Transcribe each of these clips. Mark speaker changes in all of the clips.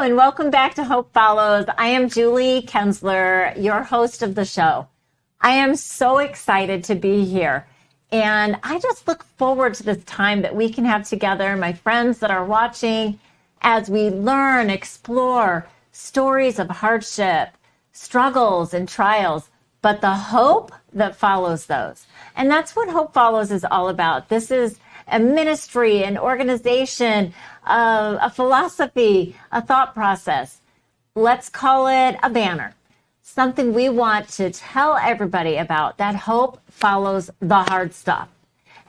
Speaker 1: and welcome back to Hope Follows. I am Julie Kenzler, your host of the show. I am so excited to be here, and I just look forward to this time that we can have together, my friends that are watching, as we learn, explore stories of hardship, struggles, and trials, but the hope that follows those. And that's what Hope Follows is all about. This is a ministry, an organization, a philosophy, a thought process. Let's call it a banner. Something we want to tell everybody about, that hope follows the hard stuff.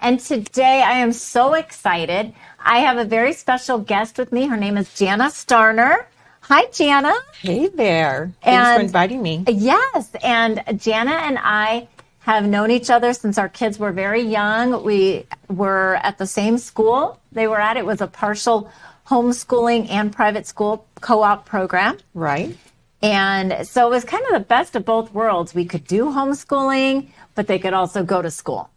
Speaker 1: And today I am so excited. I have a very special guest with me. Her name is Jana Starner. Hi, Jana.
Speaker 2: Hey there. Thanks for inviting me.
Speaker 1: Yes. And Jana and I have known each other since our kids were very young. We were at the same school they were at. It was a partial homeschooling and private school co-op program.
Speaker 2: Right.
Speaker 1: And so it was kind of the best of both worlds. We could do homeschooling, but they could also go to school.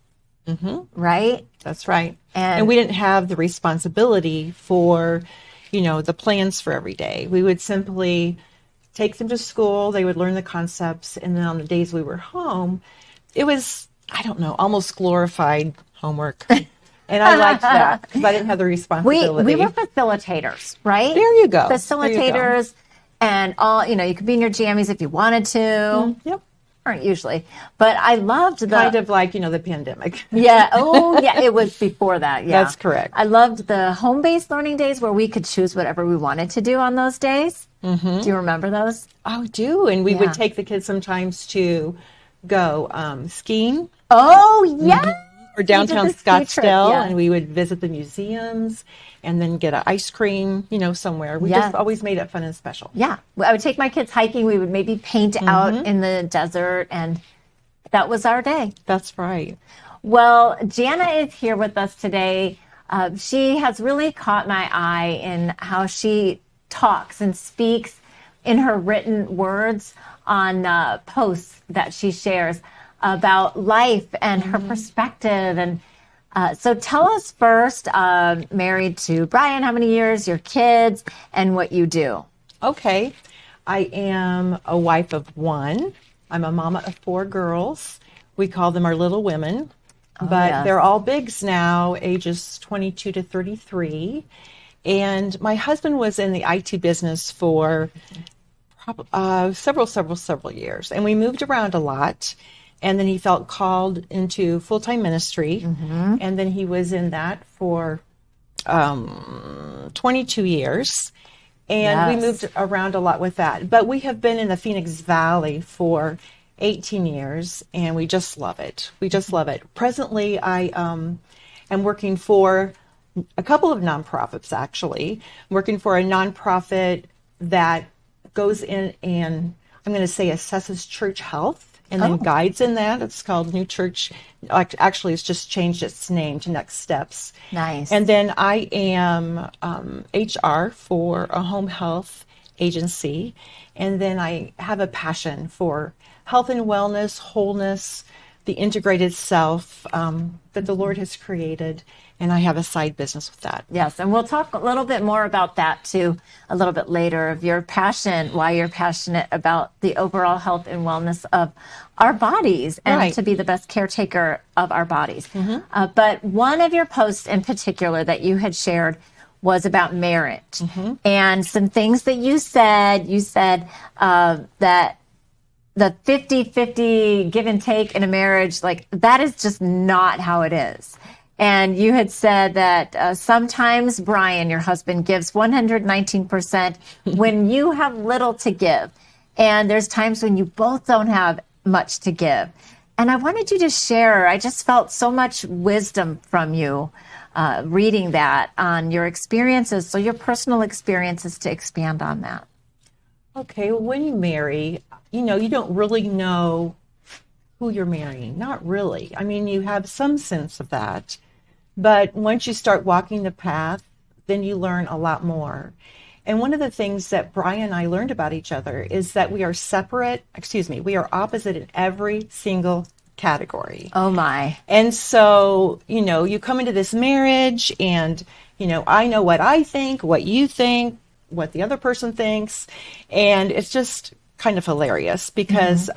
Speaker 1: Mm-hmm. Right?
Speaker 2: That's right. And we didn't have the responsibility for, the plans for every day. We would simply take them to school. They would learn the concepts. And then on the days we were home, it was, almost glorified homework. And I liked that because I didn't have the responsibility.
Speaker 1: We were facilitators, right?
Speaker 2: There you go.
Speaker 1: Facilitators and all, you could be in your jammies if you wanted to.
Speaker 2: Yep.
Speaker 1: Aren't usually. But I loved
Speaker 2: kind of like, the pandemic.
Speaker 1: Yeah. Oh, yeah. It was before that. Yeah.
Speaker 2: That's correct.
Speaker 1: I loved the home-based learning days where we could choose whatever we wanted to do on those days. Mm-hmm. Do you remember those?
Speaker 2: I do. And we would take the kids sometimes to go skiing.
Speaker 1: Oh, yeah.
Speaker 2: Mm-hmm. Or downtown Scottsdale, and we would visit the museums and then get an ice cream, somewhere. We just always made it fun and special.
Speaker 1: Yeah. I would take my kids hiking. We would maybe paint out in the desert, and that was our day.
Speaker 2: That's right.
Speaker 1: Well, Jana is here with us today. She has really caught my eye in how she talks and speaks in her written words on posts that she shares about life and her perspective. And so tell us first, married to Brian, how many years, your kids, and what you do.
Speaker 2: Okay. I am a wife of one. I'm a mama of 4 girls. We call them our little women. But they're all bigs now, ages 22 to 33. And my husband was in the IT business for several years. And we moved around a lot. And then he felt called into full-time ministry. Mm-hmm. And then he was in that for 22 years. And we moved around a lot with that. But we have been in the Phoenix Valley for 18 years, and we just love it. We just love it. Presently, I am working for a couple of nonprofits, actually. I'm working for a nonprofit that goes in and, I'm going to say, assesses church health. And then guides in that. It's called New Church. Actually, it's just changed its name to Next Steps.
Speaker 1: Nice.
Speaker 2: And then I am HR for a home health agency. And then I have a passion for health and wellness, wholeness, the integrated self that the Lord has created. And I have a side business with that.
Speaker 1: Yes, and we'll talk a little bit more about that too a little bit later, of your passion, why you're passionate about the overall health and wellness of our bodies and to be the best caretaker of our bodies. Mm-hmm. But one of your posts in particular that you had shared was about marriage and some things that you said. You said that the 50-50 give and take in a marriage, like that is just not how it is. And you had said that sometimes Brian, your husband, gives 119% when you have little to give. And there's times when you both don't have much to give. And I wanted you to share, I just felt so much wisdom from you reading that on your experiences, so your personal experiences, to expand on that.
Speaker 2: Okay, well, when you marry, you don't really know who you're marrying. Not really. I mean, you have some sense of that. But once you start walking the path, then you learn a lot more. And one of the things that Brian and I learned about each other is that we are we are opposite in every single category.
Speaker 1: Oh my.
Speaker 2: And so, you come into this marriage and, I know what I think, what you think, what the other person thinks. And it's just kind of hilarious because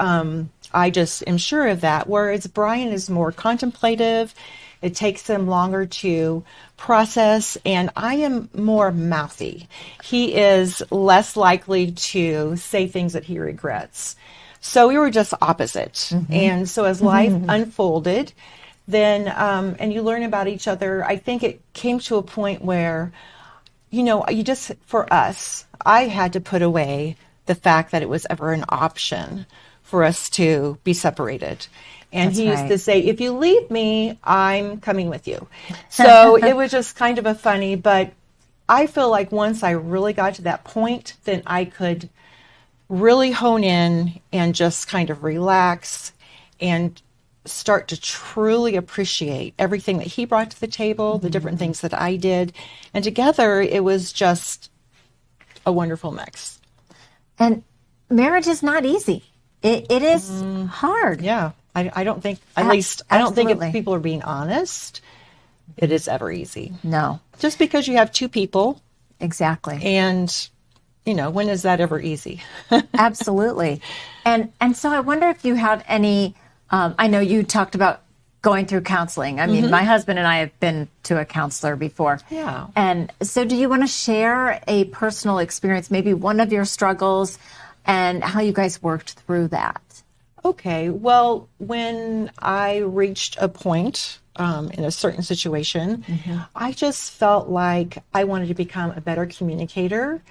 Speaker 2: I just am sure of that. Whereas Brian is more contemplative. It takes him longer to process, and I am more mouthy. He is less likely to say things that he regrets. So we were just opposite. And so as life unfolded, then, and you learn about each other, I think it came to a point where, you know, for us, I had to put away the fact that it was ever an option for us to be separated. And he used to say, if you leave me, I'm coming with you. So it was just kind of a funny, but I feel like once I really got to that point, then I could really hone in and just kind of relax and start to truly appreciate everything that he brought to the table, the different things that I did. And together, it was just a wonderful mix.
Speaker 1: And marriage is not easy. It is hard.
Speaker 2: Yeah. I don't think, at least, I don't think if people are being honest, it is ever easy.
Speaker 1: No.
Speaker 2: Just because you have two people.
Speaker 1: Exactly.
Speaker 2: And, you know, when is that ever easy?
Speaker 1: Absolutely. And so I wonder if you had any, I know you talked about going through counseling. I mean, my husband and I have been to a counselor before.
Speaker 2: Yeah.
Speaker 1: And so do you want to share a personal experience, maybe one of your struggles and how you guys worked through that?
Speaker 2: Okay, well, when I reached a point in a certain situation, I just felt like I wanted to become a better communicator.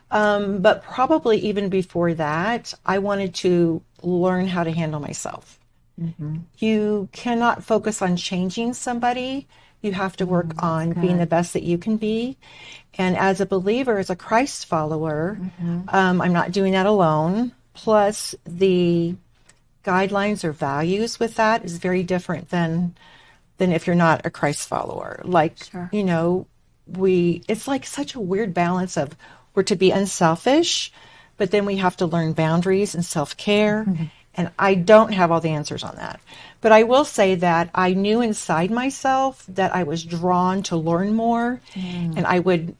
Speaker 2: But probably even before that, I wanted to learn how to handle myself. You cannot focus on changing somebody. You have to work on being the best that you can be. And as a believer, as a Christ follower, I'm not doing that alone. Plus, the guidelines or values with that is very different than if you're not a Christ follower. Like, you know, it's like such a weird balance of we're to be unselfish, but then we have to learn boundaries and self-care. And I don't have all the answers on that. But I will say that I knew inside myself that I was drawn to learn more, and I would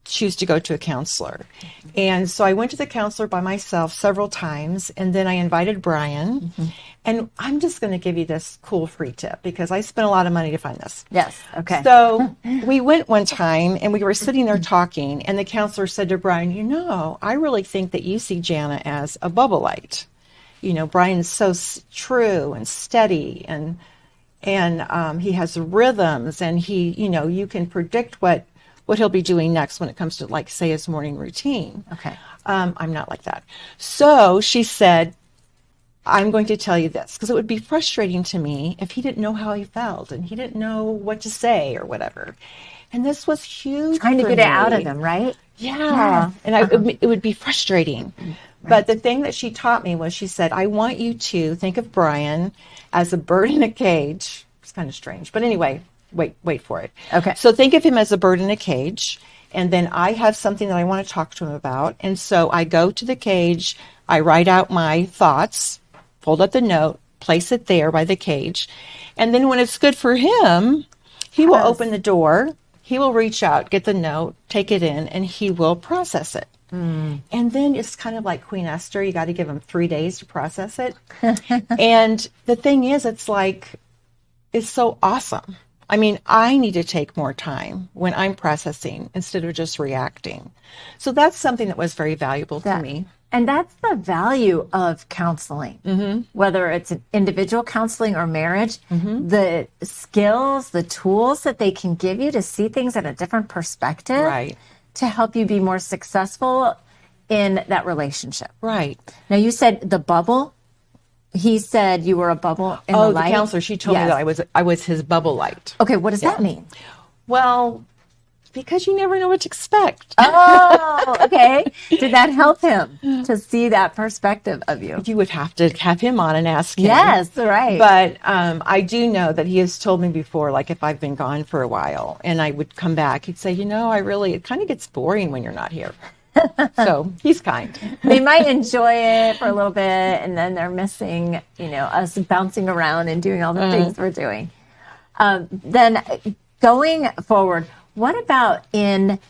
Speaker 2: choose to go to a counselor. And so I went to the counselor by myself several times, and then I invited Brian. And I'm just going to give you this cool free tip because I spent a lot of money to find this.
Speaker 1: Yes. Okay.
Speaker 2: So we went one time and we were sitting there talking, and the counselor said to Brian, you know, I really think that you see Jana as a bubble light. You know, Brian's so true and steady, and he has rhythms, and he, you know, you can predict what he'll be doing next when it comes to, like, say, his morning routine.
Speaker 1: Okay.
Speaker 2: I'm not like that. So she said, I'm going to tell you this, because it would be frustrating to me if he didn't know how he felt and he didn't know what to say or whatever. And this was huge.
Speaker 1: Trying to get it out of him, right?
Speaker 2: Yeah. And it would be frustrating. Right. But the thing that she taught me was, she said, I want you to think of Brian as a bird in a cage. It's kind of strange. But anyway, wait for it.
Speaker 1: Okay.
Speaker 2: So think of him as a bird in a cage. And then I have something that I want to talk to him about. And so I go to the cage, I write out my thoughts, fold up the note, place it there by the cage. And then when it's good for him, he will open the door, he will reach out, get the note, take it in, and he will process it. And then it's kind of like Queen Esther. You got to give him 3 days to process it. And the thing is, it's so awesome. I mean, I need to take more time when I'm processing instead of just reacting. So that's something that was very valuable to me.
Speaker 1: And that's the value of counseling, whether it's an individual counseling or marriage, the skills, the tools that they can give you to see things at a different perspective,
Speaker 2: right,
Speaker 1: to help you be more successful in that relationship.
Speaker 2: Right.
Speaker 1: Now, you said the bubble. He said you were a bubble in the light.
Speaker 2: The counselor, she told me that I was his bubble light.
Speaker 1: Okay, what does that mean?
Speaker 2: Well, because you never know what to expect.
Speaker 1: Oh, okay. Did that help him to see that perspective of you?
Speaker 2: You would have to have him on and ask him.
Speaker 1: Yes, right.
Speaker 2: But I do know that he has told me before, like if I've been gone for a while and I would come back, he'd say, it kind of gets boring when you're not here. So he's kind.
Speaker 1: They might enjoy it for a little bit, and then they're missing, us bouncing around and doing all the things we're doing. Then going forward, what about in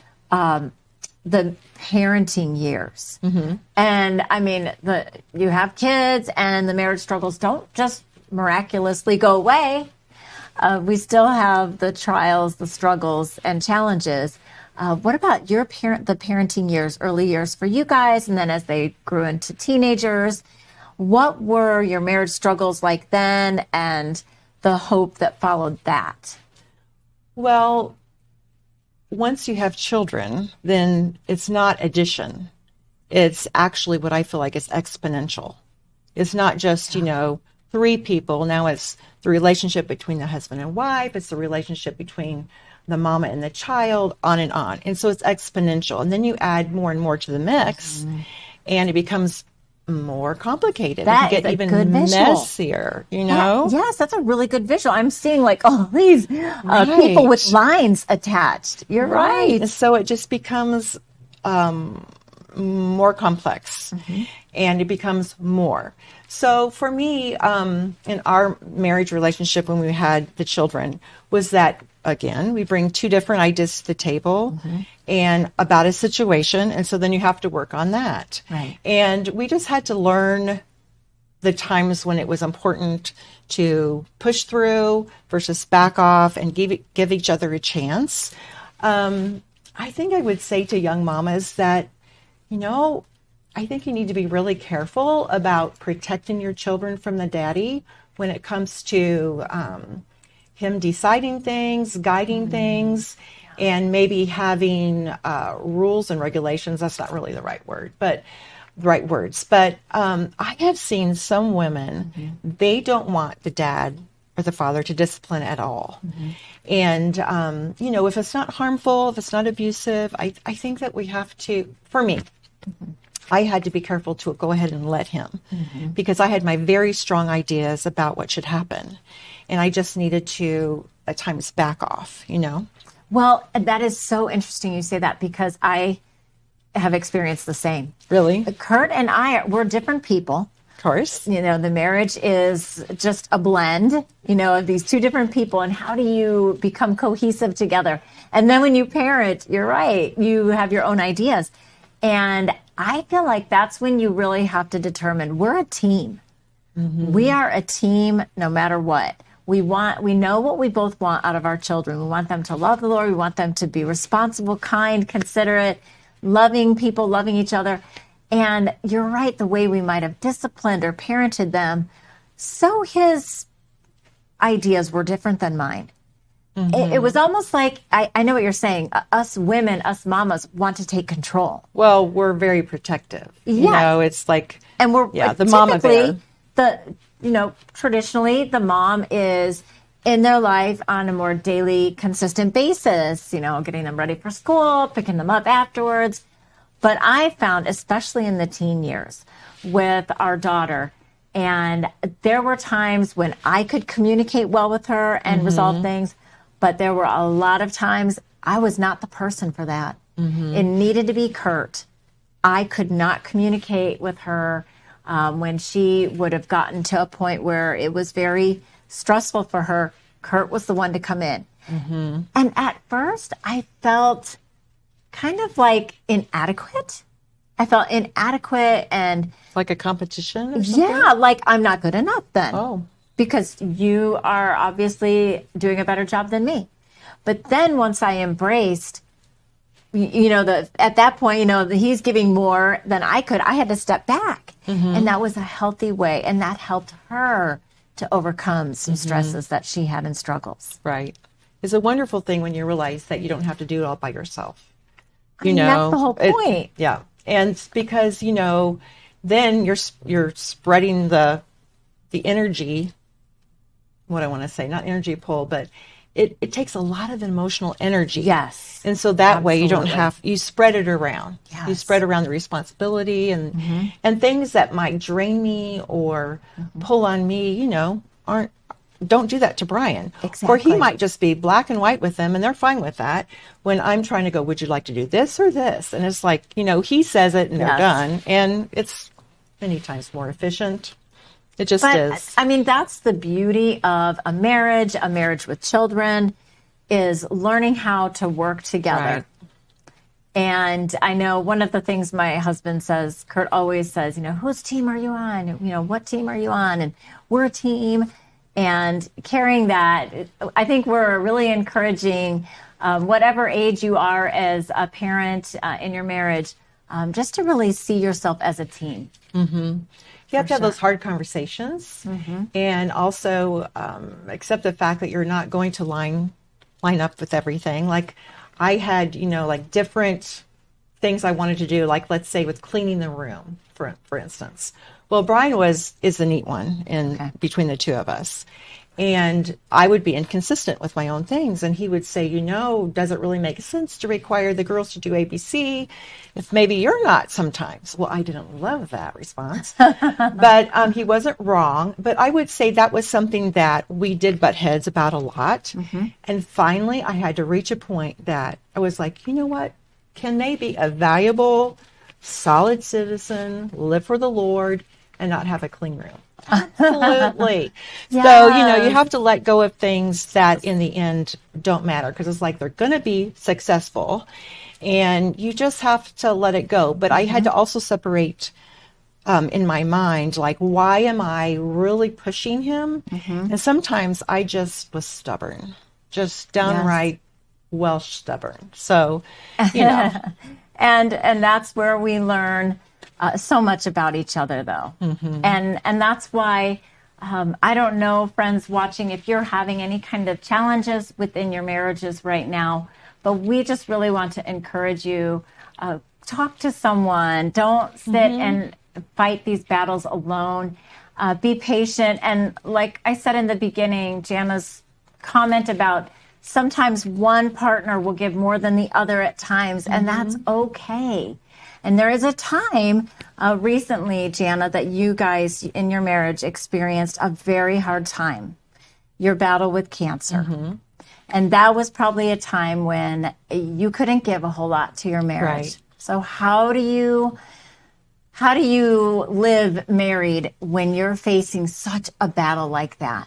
Speaker 1: the parenting years. And I mean, you have kids and the marriage struggles don't just miraculously go away. We still have the trials, the struggles, and challenges. What about the parenting years, early years for you guys, and then as they grew into teenagers? What were your marriage struggles like then, and the hope that followed that?
Speaker 2: Well, once you have children, then it's not addition. It's actually what I feel like is exponential. It's not just, 3 people. Now it's the relationship between the husband and wife. It's the relationship between the mama and the child, on and on. And so it's exponential. And then you add more and more to the mix, and it becomes more complicated.
Speaker 1: That
Speaker 2: it can get even messier,
Speaker 1: Yes, that's a really good visual. I'm seeing like all these people with lines attached. You're right.
Speaker 2: So it just becomes more complex, and it becomes more. So for me, in our marriage relationship when we had the children, was that, again, we bring 2 different ideas to the table and about a situation. And so then you have to work on that.
Speaker 1: Right.
Speaker 2: And we just had to learn the times when it was important to push through versus back off and give each other a chance. I think I would say to young mamas that, I think you need to be really careful about protecting your children from the daddy when it comes to him deciding things, guiding things, and maybe having rules and regulations. That's not really the right word, but right words. But I have seen some women, they don't want the dad or the father to discipline at all. And, if it's not harmful, if it's not abusive, I think that we have to, for me, I had to be careful to go ahead and let him, because I had my very strong ideas about what should happen. And I just needed to, at times, back off,
Speaker 1: Well, that is so interesting you say that, because I have experienced the same.
Speaker 2: Really?
Speaker 1: Kurt and we're different people.
Speaker 2: Of course.
Speaker 1: The marriage is just a blend, of these 2 different people. And how do you become cohesive together? And then when you parent, you're right, you have your own ideas. And I feel like that's when you really have to determine we're a team. We are a team no matter what. We know what we both want out of our children. We want them to love the Lord. We want them to be responsible, kind, considerate, loving people, loving each other. And you're right, the way we might have disciplined or parented them, so his ideas were different than mine. It was almost like, I know what you're saying, us women, us mamas want to take control.
Speaker 2: Well, we're very protective. It's like,
Speaker 1: and we're
Speaker 2: the mama bear.
Speaker 1: Traditionally, the mom is in their life on a more daily, consistent basis, getting them ready for school, picking them up afterwards. But I found, especially in the teen years with our daughter, and there were times when I could communicate well with her and resolve things, but there were a lot of times I was not the person for that. It needed to be Kurt. I could not communicate with her when she would have gotten to a point where it was very stressful for her. Kurt was the one to come in. And at first, I felt kind of like inadequate. I felt inadequate and...
Speaker 2: Like a competition or something?
Speaker 1: Yeah, like I'm not good enough then.
Speaker 2: Oh.
Speaker 1: Because you are obviously doing a better job than me. But then once I embraced, at that point, he's giving more than I could. I had to step back. And that was a healthy way. And that helped her to overcome some stresses that she had and struggles.
Speaker 2: Right. It's a wonderful thing when you realize that you don't have to do it all by yourself.
Speaker 1: That's the whole point.
Speaker 2: Yeah. And because, then you're spreading the energy, what I want to say, not energy pull, but it takes a lot of emotional energy.
Speaker 1: Yes.
Speaker 2: And so that way you spread it around.
Speaker 1: Yes.
Speaker 2: You spread around the responsibility and things that might drain me or pull on me, don't do that to Brian.
Speaker 1: Exactly.
Speaker 2: Or he might just be black and white with them and they're fine with that. When I'm trying to go, would you like to do this or this? And it's like, he says it and they're done. And it's many times more efficient. It just is.
Speaker 1: I mean, that's the beauty of a marriage with children, is learning how to work together.
Speaker 2: Right.
Speaker 1: And I know one of the things my husband says, Kurt always says, whose team are you on? What team are you on? And we're a team. And carrying that, I think we're really encouraging whatever age you are as a parent in your marriage, just to really see yourself as a team.
Speaker 2: Mm-hmm. You have to have those hard conversations, and also accept the fact that you're not going to line up with everything. Like I had, like different things I wanted to do, like let's say with cleaning the room, for instance. Well, Brian is the neat one in between the two of us. And I would be inconsistent with my own things. And he would say, does it really make sense to require the girls to do ABC if maybe you're not sometimes? Well, I didn't love that response, but he wasn't wrong. But I would say that was something that we did butt heads about a lot. And finally, I had to reach a point that I was like, you know what? Can they be a valuable, solid citizen, live for the Lord, and not have a clean room? Absolutely. Yes. So, you have to let go of things that in the end don't matter, because it's like they're going to be successful and you just have to let it go. But I had to also separate in my mind, like, why am I really pushing him? And sometimes I just was stubborn, just downright Welsh stubborn. So,
Speaker 1: and that's where we learn so much about each other, though. And that's why I don't know, friends watching, if you're having any kind of challenges within your marriages right now, but we just really want to encourage you, talk to someone. Don't sit and fight these battles alone. Be patient. And like I said in the beginning, Jana's comment about sometimes one partner will give more than the other at times, and that's okay. And there is a time recently, Jana, that you guys in your marriage experienced a very hard time, your battle with cancer. And that was probably a time when you couldn't give a whole lot to your marriage. Right. So how do you live married when you're facing such a battle like that?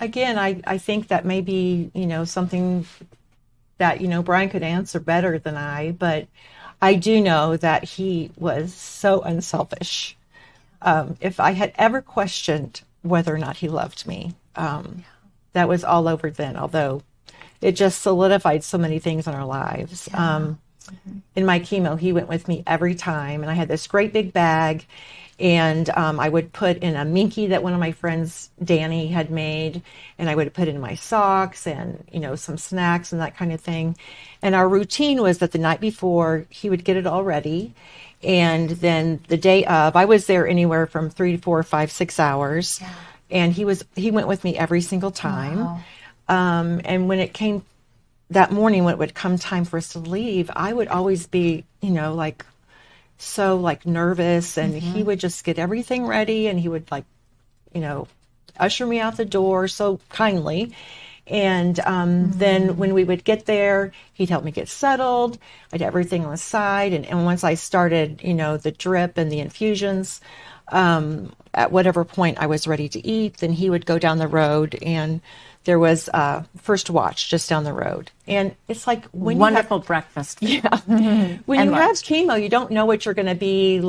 Speaker 2: Again, I think that may be, something that, Brian could answer better than I, but I do know that he was so unselfish. If I had ever questioned whether or not he loved me, that was all over then, although it just solidified so many things in our lives. In my chemo, he went with me every time, and I had this great big bag, and I would put in a minky that one of my friends, Danny, had made, and I would put in my socks and, some snacks and that kind of thing. And our routine was that the night before, he would get it all ready. And then the day of, I was there anywhere from 3 to 4, 5, 6 hours. Yeah. And he went with me every single time. Wow. And when it came that morning, when it would come time for us to leave, I would always be, so nervous, and he would just get everything ready, and he would usher me out the door so kindly. And then when we would get there, he'd help me get settled. I'd have everything on the side. And once I started, the drip and the infusions, at whatever point I was ready to eat, then he would go down the road, and there was First Watch just down the road. And it's like when
Speaker 1: wonderful breakfast.
Speaker 2: Yeah. When you have chemo, you don't know what you're going to be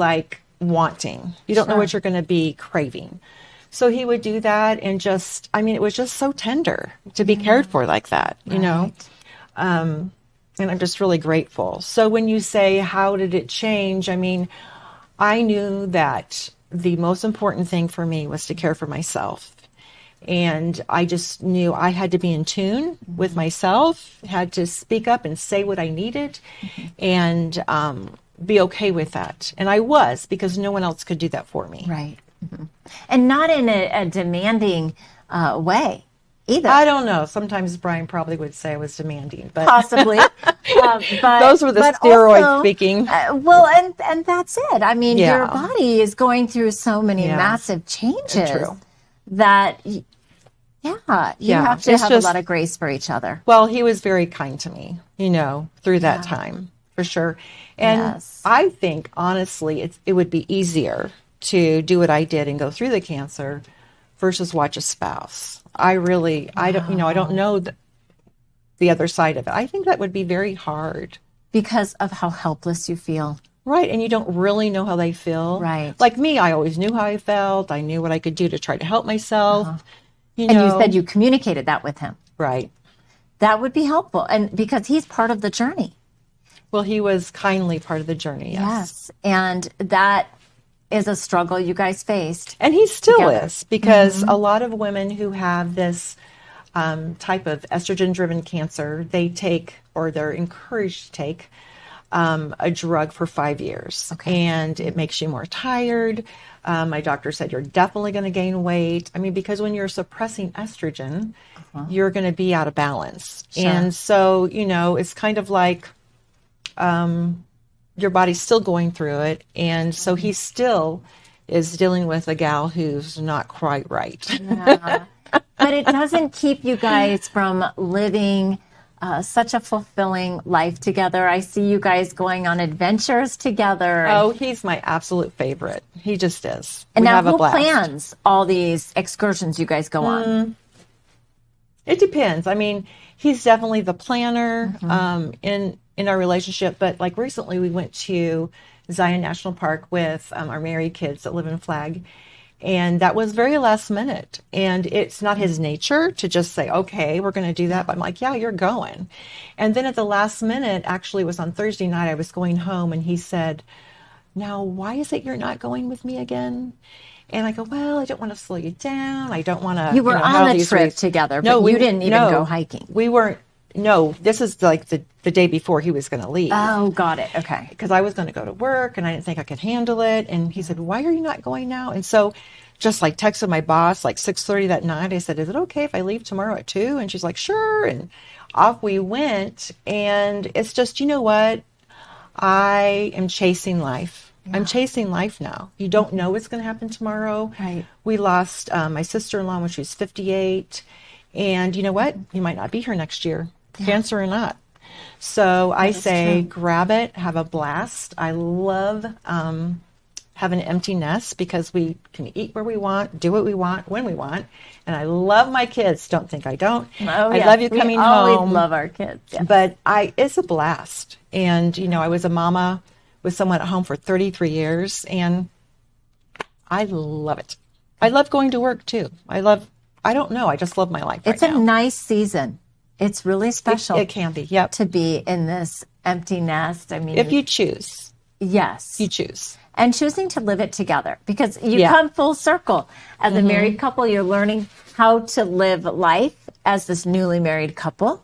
Speaker 2: wanting. You don't know what you're going to be craving. So he would do that, and it was just so tender to be cared for like that, and I'm just really grateful. So when you say, how did it change? I knew that the most important thing for me was to care for myself. And I just knew I had to be in tune with myself, had to speak up and say what I needed, and be okay with that. And I was, because no one else could do that for me.
Speaker 1: Right. And not in a demanding way either.
Speaker 2: I don't know. Sometimes Brian probably would say I was demanding, but
Speaker 1: possibly. But
Speaker 2: those were the steroids also, speaking.
Speaker 1: And that's it. Your body is going through so many massive changes.
Speaker 2: True.
Speaker 1: That you have to have a lot of grace for each other.
Speaker 2: Well, he was very kind to me, through that time, for sure. And I think, honestly, it would be easier to do what I did and go through the cancer versus watch a spouse. I don't know the other side of it. I think that would be very hard
Speaker 1: Because of how helpless you feel.
Speaker 2: Right. And you don't really know how they feel.
Speaker 1: Right.
Speaker 2: Like me, I always knew how I felt. I knew what I could do to try to help myself.
Speaker 1: And you said you communicated that with him.
Speaker 2: Right.
Speaker 1: That would be helpful. And because he's part of the journey.
Speaker 2: Well, he was kindly part of the journey. Yes.
Speaker 1: And that is a struggle you guys faced.
Speaker 2: And he still is, because a lot of women who have this type of estrogen-driven cancer, they take, or they're encouraged to take, a drug for 5 years. And it makes you more tired. My doctor said you're definitely going to gain weight. I mean, because when you're suppressing estrogen, you're going to be out of balance. And so, you know, it's kind of like your body's still going through it. And so he still is dealing with a gal who's not quite right.
Speaker 1: But it doesn't keep you guys from living such a fulfilling life together. I see you guys going on adventures together.
Speaker 2: Oh, he's my absolute favorite. He just is.
Speaker 1: And now who plans all these excursions you guys go on?
Speaker 2: It depends. I mean, he's definitely the planner in our relationship. But like recently we went to Zion National Park with our married kids that live in Flag. And that was very last minute. And it's not his nature to just say, okay, we're going to do that. But I'm like, yeah, you're going. And then at the last minute, actually it was on Thursday night, I was going home and he said, now, why is it you're not going with me again? And I go, well, I don't want to slow you down. I don't want to.
Speaker 1: You were on the trip together, but you didn't even go hiking.
Speaker 2: We weren't. No, this is like the day before he was going to leave.
Speaker 1: Oh, got it. Okay.
Speaker 2: Because I was going to go to work and I didn't think I could handle it. And he said, why are you not going now? And so just like texted my boss like 6:30 that night. I said, is it okay if I leave tomorrow at 2? And she's like, sure. And off we went. And it's just, you know what? I am chasing life. Yeah. I'm chasing life now. You don't know what's going to happen tomorrow.
Speaker 1: Right.
Speaker 2: We lost my sister-in-law when she was 58. And you know what? You might not be here next year. Cancer or not. So I say, grab it, have a blast. I love having an empty nest because we can eat where we want, do what we want, when we want. And I love my kids. Don't think I don't. I love you coming home.
Speaker 1: We always love our kids. Yes.
Speaker 2: But it's a blast. And, you know, I was a mama with someone at home for 33 years, and I love it. I love going to work, too. I don't know. I just love my life
Speaker 1: It's
Speaker 2: right
Speaker 1: a
Speaker 2: now.
Speaker 1: nice season. It's really special.
Speaker 2: It can be, yep.
Speaker 1: To be in this empty nest. I mean,
Speaker 2: if you choose.
Speaker 1: Yes.
Speaker 2: You choose.
Speaker 1: And choosing to live it together, because you come full circle. As a married couple, you're learning how to live life as this newly married couple.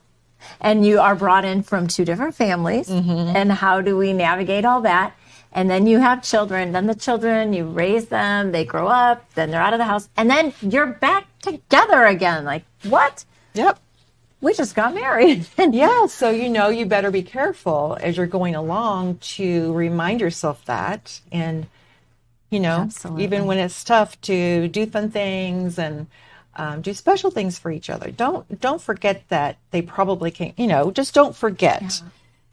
Speaker 1: And you are brought in from two different families. And how do we navigate all that? And then you have children. Then the children, you raise them, they grow up, then they're out of the house. And then you're back together again. Like, what?
Speaker 2: Yep.
Speaker 1: We just got married.
Speaker 2: Yeah, so you know you better be careful as you're going along to remind yourself that. And, you know, even when it's tough, to do fun things and do special things for each other. Don't forget that they probably can, you know, just don't forget.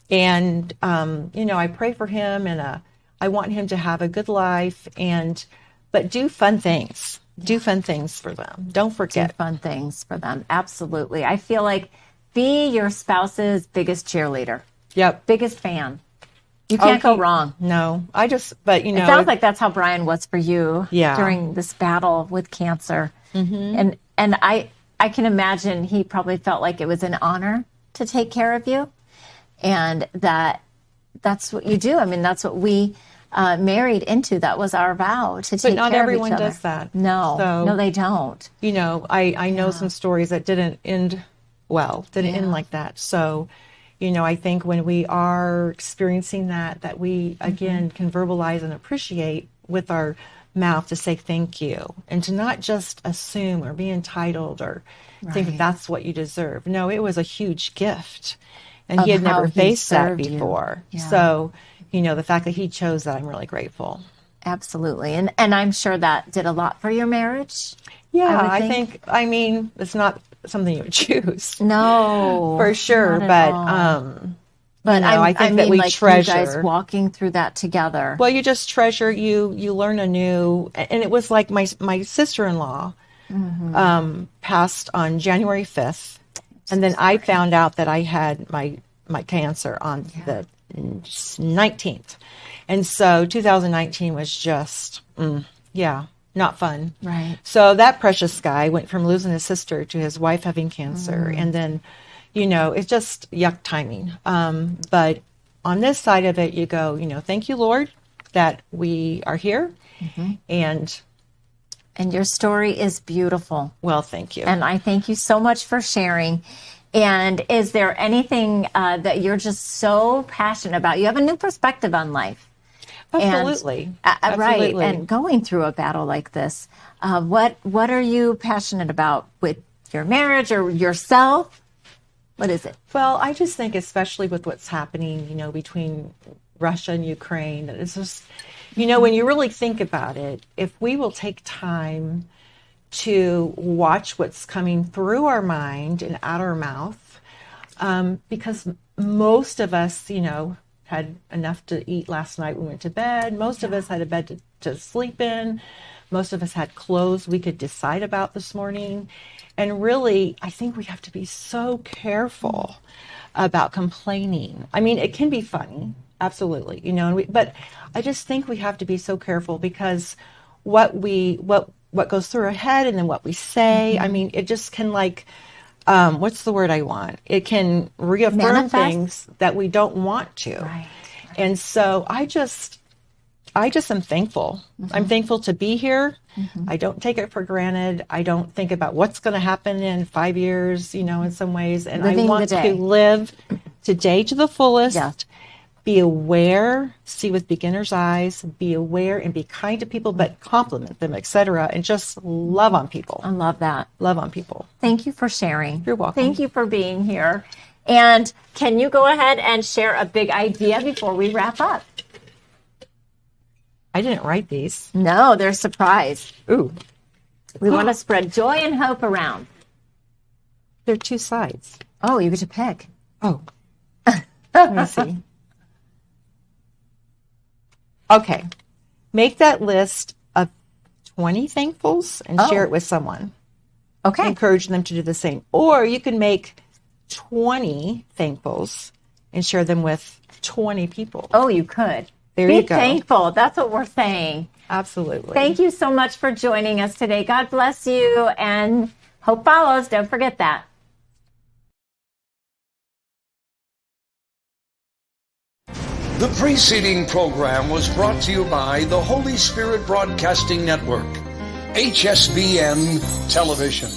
Speaker 2: Yeah. And, you know, I pray for him, and I want him to have a good life, but do fun things. Do fun things for them. Don't forget.
Speaker 1: Do fun things for them. Absolutely. I feel like be your spouse's biggest cheerleader.
Speaker 2: Yep.
Speaker 1: Biggest fan. You can't go wrong.
Speaker 2: No. But you know.
Speaker 1: It sounds like that's how Brian was for you
Speaker 2: Yeah.
Speaker 1: during this battle with cancer. And I can imagine he probably felt like it was an honor to take care of you. And that's what you do. I mean, that's what we married into. That was our vow, to take care of each other.
Speaker 2: But not everyone does that.
Speaker 1: No, they don't.
Speaker 2: You know, I know some stories that didn't end well, didn't end like that. So, you know, I think when we are experiencing that we, again, can verbalize and appreciate with our mouth to say thank you, and to not just assume or be entitled or think that that's what you deserve. No, it was a huge gift. And he had never faced that before. Yeah. So, you know, the fact that he chose that, I'm really grateful.
Speaker 1: Absolutely. And I'm sure that did a lot for your marriage.
Speaker 2: Yeah, I think, I mean, it's not something you would choose.
Speaker 1: No.
Speaker 2: For sure. But you know, I think that we
Speaker 1: like
Speaker 2: treasure.
Speaker 1: You guys walking through that together.
Speaker 2: Well, you just treasure, you learn anew. And it was like my sister-in-law passed on January 5th. And then I found out that I had my cancer on the 19th. And so 2019 was just, not fun.
Speaker 1: Right.
Speaker 2: So that precious guy went from losing his sister to his wife having cancer. And then, it's just yuck timing. But on this side of it, you go, thank you, Lord, that we are here. And
Speaker 1: your story is beautiful.
Speaker 2: Well, thank you.
Speaker 1: And I thank you so much for sharing. And is there anything that you're just so passionate about? You have a new perspective on life.
Speaker 2: Absolutely.
Speaker 1: And, right. And going through a battle like this, what are you passionate about with your marriage or yourself? What is it?
Speaker 2: Well, I just think, especially with what's happening, between Russia and Ukraine, that it's just, when you really think about it, if we will take time to watch what's coming through our mind and out our mouth, because most of us, had enough to eat last night. We went to bed. Most of us had a bed to sleep in. Most of us had clothes we could decide about this morning. And really, I think we have to be so careful about complaining. I mean, it can be funny, absolutely, but I just think we have to be so careful, because what goes through our head and then what we say, I mean, it just can what's the word I want? It can reaffirm things that we don't want to.
Speaker 1: Right.
Speaker 2: And so I just am thankful. I'm thankful to be here. I don't take it for granted. I don't think about what's going to happen in 5 years, in some ways. And I want to live today to the fullest. Be aware, see with beginner's eyes, be aware and be kind to people, but compliment them, etc. And just love on people.
Speaker 1: I love that.
Speaker 2: Love on people.
Speaker 1: Thank you for sharing.
Speaker 2: You're welcome.
Speaker 1: Thank you for being here. And can you go ahead and share a big idea before we wrap up?
Speaker 2: I didn't write these.
Speaker 1: No, they're a surprise.
Speaker 2: Ooh.
Speaker 1: We want to spread joy and hope around.
Speaker 2: There are 2 sides.
Speaker 1: Oh, you get to pick.
Speaker 2: Oh. Let me see. Okay. Make that list of 20 thankfuls and share it with someone.
Speaker 1: Okay.
Speaker 2: Encourage them to do the same. Or you can make 20 thankfuls and share them with 20 people.
Speaker 1: Oh, you could.
Speaker 2: There you go.
Speaker 1: Be thankful. That's what we're saying.
Speaker 2: Absolutely.
Speaker 1: Thank you so much for joining us today. God bless you, and hope follows. Don't forget that.
Speaker 3: The preceding program was brought to you by the Holy Spirit Broadcasting Network, HSBN Television.